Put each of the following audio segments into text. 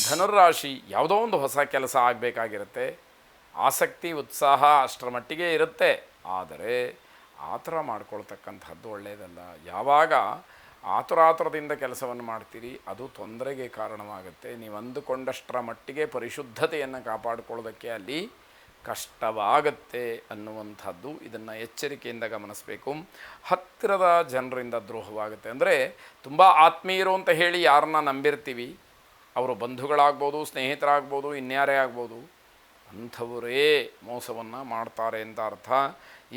ಧನುರ್ರಾಶಿ ಯಾವುದೋ ಒಂದು ಹೊಸ ಕೆಲಸ ಆಗಬೇಕಾಗಿರುತ್ತೆ, ಆಸಕ್ತಿ ಉತ್ಸಾಹ ಅಷ್ಟರ ಮಟ್ಟಿಗೆ ಇರುತ್ತೆ. ಆದರೆ ಆತುರ ಮಾಡ್ಕೊಳ್ತಕ್ಕಂಥದ್ದು ಒಳ್ಳೆಯದಲ್ಲ. ಯಾವಾಗ ಆತುರಾತುರದಿಂದ ಕೆಲಸವನ್ನು ಮಾಡ್ತೀರಿ ಅದು ತೊಂದರೆಗೆ ಕಾರಣವಾಗುತ್ತೆ. ನೀವು ಅಂದುಕೊಂಡಷ್ಟರ ಮಟ್ಟಿಗೆ ಪರಿಶುದ್ಧತೆಯನ್ನು ಕಾಪಾಡಿಕೊಳ್ಳೋದಕ್ಕೆ ಅಲ್ಲಿ ಕಷ್ಟವಾಗತ್ತೆ ಅನ್ನುವಂಥದ್ದು, ಇದನ್ನು ಎಚ್ಚರಿಕೆಯಿಂದ ಗಮನಿಸಬೇಕು. ಹತ್ತಿರದ ಜನರಿಂದ ದ್ರೋಹವಾಗುತ್ತೆ. ಅಂದರೆ ತುಂಬ ಆತ್ಮೀಯರು ಅಂತ ಹೇಳಿ ಯಾರನ್ನ ನಂಬಿರ್ತೀವಿ, ಅವರು ಬಂಧುಗಳಾಗ್ಬೋದು, ಸ್ನೇಹಿತರಾಗ್ಬೋದು, ಇನ್ಯಾರೇ ಆಗ್ಬೋದು, ಅಂಥವರೇ ಮೋಸವನ್ನು ಮಾಡ್ತಾರೆ ಅಂತ ಅರ್ಥ.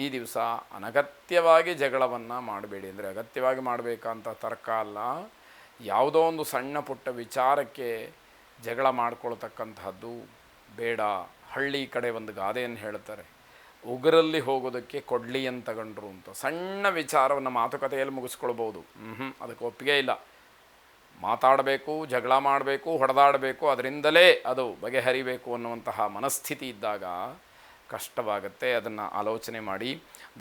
ಈ ದಿವಸ ಅನಗತ್ಯವಾಗಿ ಜಗಳವನ್ನು ಮಾಡಬೇಡಿ. ಅಂದರೆ ಅಗತ್ಯವಾಗಿ ಮಾಡಬೇಕಂತ ತರ್ಕ ಅಲ್ಲ, ಯಾವುದೋ ಒಂದು ಸಣ್ಣ ಪುಟ್ಟ ವಿಚಾರಕ್ಕೆ ಜಗಳ ಮಾಡ್ಕೊಳ್ತಕ್ಕಂಥದ್ದು ಬೇಡ. ಹಳ್ಳಿ ಕಡೆ ಒಂದು ಗಾದೆಯನ್ನು ಹೇಳ್ತಾರೆ, ಉಗುರಲ್ಲಿ ಹೋಗೋದಕ್ಕೆ ಕೊಡ್ಲಿಯನ್ನು ತಗೊಂಡ್ರು ಅಂತ. ಸಣ್ಣ ವಿಚಾರವನ್ನು ಮಾತುಕತೆಯಲ್ಲಿ ಮುಗಿಸ್ಕೊಳ್ಬೋದು, ಅದಕ್ಕೆ ಒಪ್ಪಿಗೆ ಇಲ್ಲ. ಮಾತಾಡಬೇಕು, ಜಗಳ ಮಾಡಬೇಕು, ಹೊಡೆದಾಡಬೇಕು, ಅದರಿಂದಲೇ ಅದು ಬಗೆಹರಿಬೇಕು ಅನ್ನುವಂತಹ ಮನಸ್ಥಿತಿ ಇದ್ದಾಗ ಕಷ್ಟವಾಗುತ್ತೆ. ಅದನ್ನು ಆಲೋಚನೆ ಮಾಡಿ.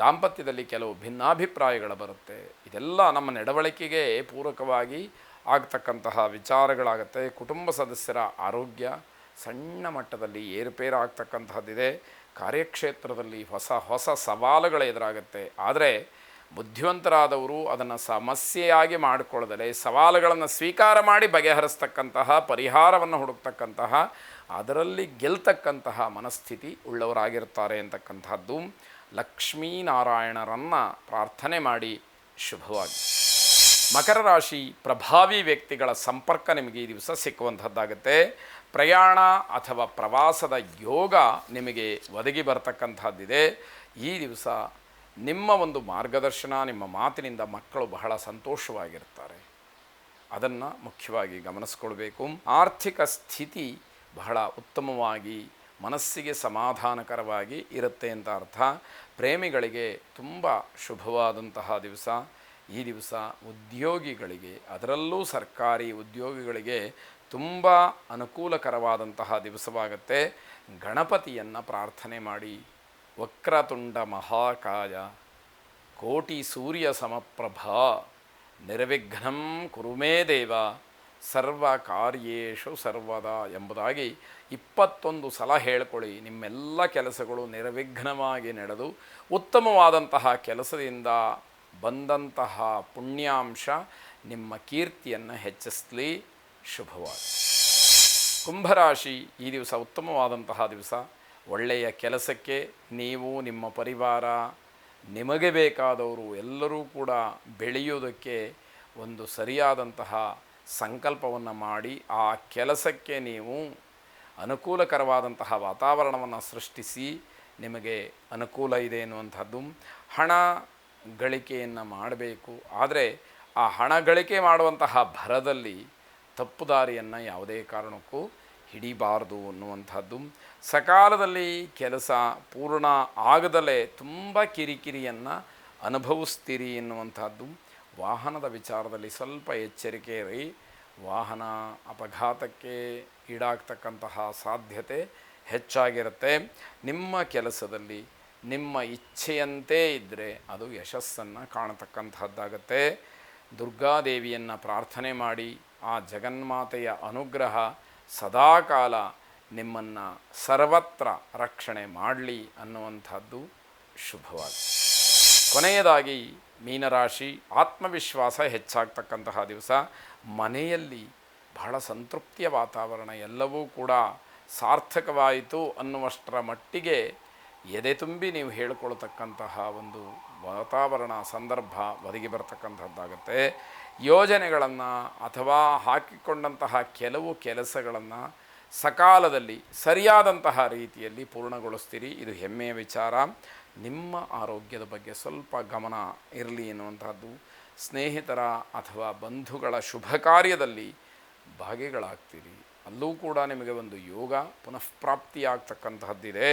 ದಾಂಪತ್ಯದಲ್ಲಿ ಕೆಲವು ಭಿನ್ನಾಭಿಪ್ರಾಯಗಳು ಬರುತ್ತೆ. ಇದೆಲ್ಲ ನಮ್ಮ ನಡವಳಿಕೆಗೆ ಪೂರಕವಾಗಿ ಆಗ್ತಕ್ಕಂತಹ ವಿಚಾರಗಳಾಗುತ್ತೆ. ಕುಟುಂಬ ಸದಸ್ಯರ ಆರೋಗ್ಯ ಸಣ್ಣ ಮಟ್ಟದಲ್ಲಿ ಏರುಪೇರು ಆಗ್ತಕ್ಕಂತಹದ್ದಿದೆ. ಕಾರ್ಯಕ್ಷೇತ್ರದಲ್ಲಿ ಹೊಸ ಹೊಸ ಸವಾಲುಗಳು ಎದುರಾಗುತ್ತೆ. ಆದರೆ ಬುದ್ಧಿವಂತರಾದವರು ಅದನ್ನು ಸಮಸ್ಯೆಯಾಗಿ ಮಾಡಿಕೊಳ್ಳದಲೇ ಸವಾಲುಗಳನ್ನು ಸ್ವೀಕಾರ ಮಾಡಿ ಬಗೆಹರಿಸ್ತಕ್ಕಂತಹ, ಪರಿಹಾರವನ್ನು ಹುಡುಕ್ತಕ್ಕಂತಹ, ಅದರಲ್ಲಿ ಗೆಲ್ತಕ್ಕಂತಹ ಮನಸ್ಥಿತಿ ಉಳ್ಳವರಾಗಿರ್ತಾರೆ ಅಂತಕ್ಕಂಥದ್ದು. ಲಕ್ಷ್ಮೀನಾರಾಯಣರನ್ನು ಪ್ರಾರ್ಥನೆ ಮಾಡಿ. ಶುಭವಾಗಿ. ಮಕರ ರಾಶಿ ಪ್ರಭಾವಿ ವ್ಯಕ್ತಿಗಳ ಸಂಪರ್ಕ ನಿಮಗೆ ಈ ದಿವಸ ಸಿಕ್ಕುವಂಥದ್ದಾಗುತ್ತೆ. ಪ್ರಯಾಣ ಅಥವಾ ಪ್ರವಾಸದ ಯೋಗ ನಿಮಗೆ ಒದಗಿ ಬರತಕ್ಕಂಥದ್ದಿದೆ. ಈ ದಿವಸ ನಿಮ್ಮ ಒಂದು ಮಾರ್ಗದರ್ಶನ, ನಿಮ್ಮ ಮಾತಿನಿಂದ ಮಕ್ಕಳು ಬಹಳ ಸಂತೋಷವಾಗಿರ್ತಾರೆ. ಅದನ್ನು ಮುಖ್ಯವಾಗಿ ಗಮನಿಸ್ಕೊಳ್ಬೇಕು. ಆರ್ಥಿಕ ಸ್ಥಿತಿ ಬಹಳ ಉತ್ತಮವಾಗಿ, ಮನಸ್ಸಿಗೆ ಸಮಾಧಾನಕರವಾಗಿ ಇರುತ್ತೆ ಅಂತ ಅರ್ಥ. ಪ್ರೇಮಿಗಳಿಗೆ ತುಂಬ ಶುಭವಾದಂತಹ ದಿವಸ. ಈ ದಿವಸ ಉದ್ಯೋಗಿಗಳಿಗೆ, ಅದರಲ್ಲೂ ಸರ್ಕಾರಿ ಉದ್ಯೋಗಿಗಳಿಗೆ ತುಂಬ ಅನುಕೂಲಕರವಾದಂತಹ ದಿವಸವಾಗುತ್ತೆ. ಗಣಪತಿಯನ್ನು ಪ್ರಾರ್ಥನೆ ಮಾಡಿ. ವಕ್ರತುಂಡ ಮಹಾಕಾಯ ಕೋಟಿ ಸೂರ್ಯ ಸಮಪ್ರಭಾ ನಿರ್ವಿಘ್ನಂ ಕುರುಮೇ ದೇವ ಸರ್ವ ಕಾರ್ಯೇಷು ಸರ್ವದಾ ಎಂಬುದಾಗಿ 21 ಸಲ ಹೇಳ್ಕೊಳ್ಳಿ. ನಿಮ್ಮೆಲ್ಲ ಕೆಲಸಗಳು ನಿರ್ವಿಘ್ನವಾಗಿ ನಡೆದು ಉತ್ತಮವಾದಂತಹ ಕೆಲಸದಿಂದ ಬಂದಂತಹ ಪುಣ್ಯಾಂಶ ನಿಮ್ಮ ಕೀರ್ತಿಯನ್ನು ಹೆಚ್ಚಿಸಲಿ. ಶುಭವಾಗಿ. ಕುಂಭರಾಶಿ ಈ ದಿವಸ ಉತ್ತಮವಾದಂತಹ ದಿವಸ. ಒಳ್ಳೆಯ ಕೆಲಸಕ್ಕೆ ನೀವು, ನಿಮ್ಮ ಪರಿವಾರ, ನಿಮಗೆ ಬೇಕಾದವರು ಎಲ್ಲರೂ ಕೂಡ ಬೆಳೆಯೋದಕ್ಕೆ ಒಂದು ಸರಿಯಾದಂತಹ ಸಂಕಲ್ಪವನ್ನು ಮಾಡಿ ಆ ಕೆಲಸಕ್ಕೆ ನೀವು ಅನುಕೂಲಕರವಾದಂತಹ ವಾತಾವರಣವನ್ನು ಸೃಷ್ಟಿಸಿ ನಿಮಗೆ ಅನುಕೂಲ ಇದೆ ಎನ್ನುವಂಥದ್ದು. ಹಣ ಗಳಿಕೆಯನ್ನು ಮಾಡಬೇಕು, ಆದರೆ ಆ ಹಣ ಗಳಿಕೆ ಮಾಡುವಂತಹ ಭರದಲ್ಲಿ ತಪ್ಪು ದಾರಿಯನ್ನು ಯಾವುದೇ ಕಾರಣಕ್ಕೂ ಹಿಡಿಬಾರ್ದು ಅನ್ನುವಂಥದ್ದು. ಸಕಾಲದಲ್ಲಿ ಕೆಲಸ ಪೂರ್ಣ ಆಗದಲೇ ತುಂಬ ಕಿರಿಕಿರಿಯನ್ನು ಅನುಭವಿಸ್ತೀರಿ ಎನ್ನುವಂಥದ್ದು. ವಾಹನದ ವಿಚಾರದಲ್ಲಿ ಸ್ವಲ್ಪ ಎಚ್ಚರಿಕೆ ಇರಿ. ವಾಹನ ಅಪಘಾತಕ್ಕೆ ಈಡಾಗ್ತಕ್ಕಂತಹ ಸಾಧ್ಯತೆ ಹೆಚ್ಚಾಗಿರುತ್ತೆ. ನಿಮ್ಮ ಕೆಲಸದಲ್ಲಿ ನಿಮ್ಮ ಇಚ್ಛೆಯಂತೆ ಇದ್ದರೆ ಅದು ಯಶಸ್ಸನ್ನು ಕಾಣತಕ್ಕಂತಹದ್ದಾಗತ್ತೆ. ದುರ್ಗಾದೇವಿಯನ್ನು ಪ್ರಾರ್ಥನೆ ಮಾಡಿ. ಆ ಜಗನ್ಮಾತೆಯ ಅನುಗ್ರಹ ಸದಾಕಾಲ ನಿಮ್ಮನ್ನು ಸರ್ವತ್ರ ರಕ್ಷಣೆ ಮಾಡಲಿ ಅನ್ನುವಂಥದ್ದು ಶುಭವಾಗಿ. ಕೊನೆಯದಾಗಿ ಮೀನರಾಶಿ ಆತ್ಮವಿಶ್ವಾಸ ಹೆಚ್ಚಾಗ್ತಕ್ಕಂತಹ ದಿವಸ. ಮನೆಯಲ್ಲಿ ಬಹಳ ಸಂತೃಪ್ತಿಯ ವಾತಾವರಣ, ಎಲ್ಲವೂ ಕೂಡ ಸಾರ್ಥಕವಾಯಿತು ಅನ್ನುವಷ್ಟರ ಮಟ್ಟಿಗೆ ಎದೆ ತುಂಬಿ ನೀವು ಹೇಳಿಕೊಳ್ತಕ್ಕಂತಹ ಒಂದು ವಾತಾವರಣ, ಸಂದರ್ಭ ಒದಗಿ ಬರ್ತಕ್ಕಂಥದ್ದಾಗುತ್ತೆ. ಯೋಜನೆಗಳನ್ನು ಅಥವಾ ಹಾಕಿಕೊಂಡಂತಹ ಕೆಲವು ಕೆಲಸಗಳನ್ನು ಸಕಾಲದಲ್ಲಿ ಸರಿಯಾದಂತಹ ರೀತಿಯಲ್ಲಿ ಪೂರ್ಣಗೊಳಿಸ್ತೀರಿ. ಇದು ಹೆಮ್ಮೆಯ ವಿಚಾರ. ನಿಮ್ಮ ಆರೋಗ್ಯದ ಬಗ್ಗೆ ಸ್ವಲ್ಪ ಗಮನ ಇರಲಿ ಎನ್ನುವಂಥದ್ದು. ಸ್ನೇಹಿತರ ಅಥವಾ ಬಂಧುಗಳ ಶುಭ ಕಾರ್ಯದಲ್ಲಿ ಭಾಗಿಗಳಾಗ್ತೀರಿ. ಅಲ್ಲೂ ಕೂಡ ನಿಮಗೆ ಒಂದು ಯೋಗ ಪುನಃಪ್ರಾಪ್ತಿಯಾಗ್ತಕ್ಕಂತಹದ್ದಿದೆ.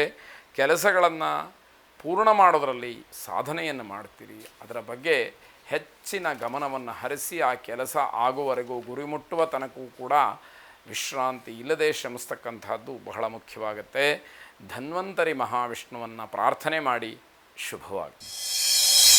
ಕೆಲಸಗಳನ್ನು ಪೂರ್ಣ ಮಾಡೋದರಲ್ಲಿ ಸಾಧನೆಯನ್ನು ಮಾಡ್ತೀರಿ. ಅದರ ಬಗ್ಗೆ ಹೆಚ್ಚಿನ ಗಮನವನ್ನು ಹರಿಸಿ ಆ ಕೆಲಸ ಆಗುವವರೆಗೂ, ಗುರಿ ಮುಟ್ಟುವ ತನಕವೂ ಕೂಡ ವಿಶ್ರಾಂತಿ ಇಲ್ಲದೆ ಶ್ರಮಿಸ್ತಕ್ಕಂಥದ್ದು ಬಹಳ ಮುಖ್ಯವಾಗುತ್ತೆ. ಧನ್ವಂತರಿ ಮಹಾವಿಷ್ಣುವನ್ನು ಪ್ರಾರ್ಥನೆ ಮಾಡಿ. ಶುಭವಾಗಿ.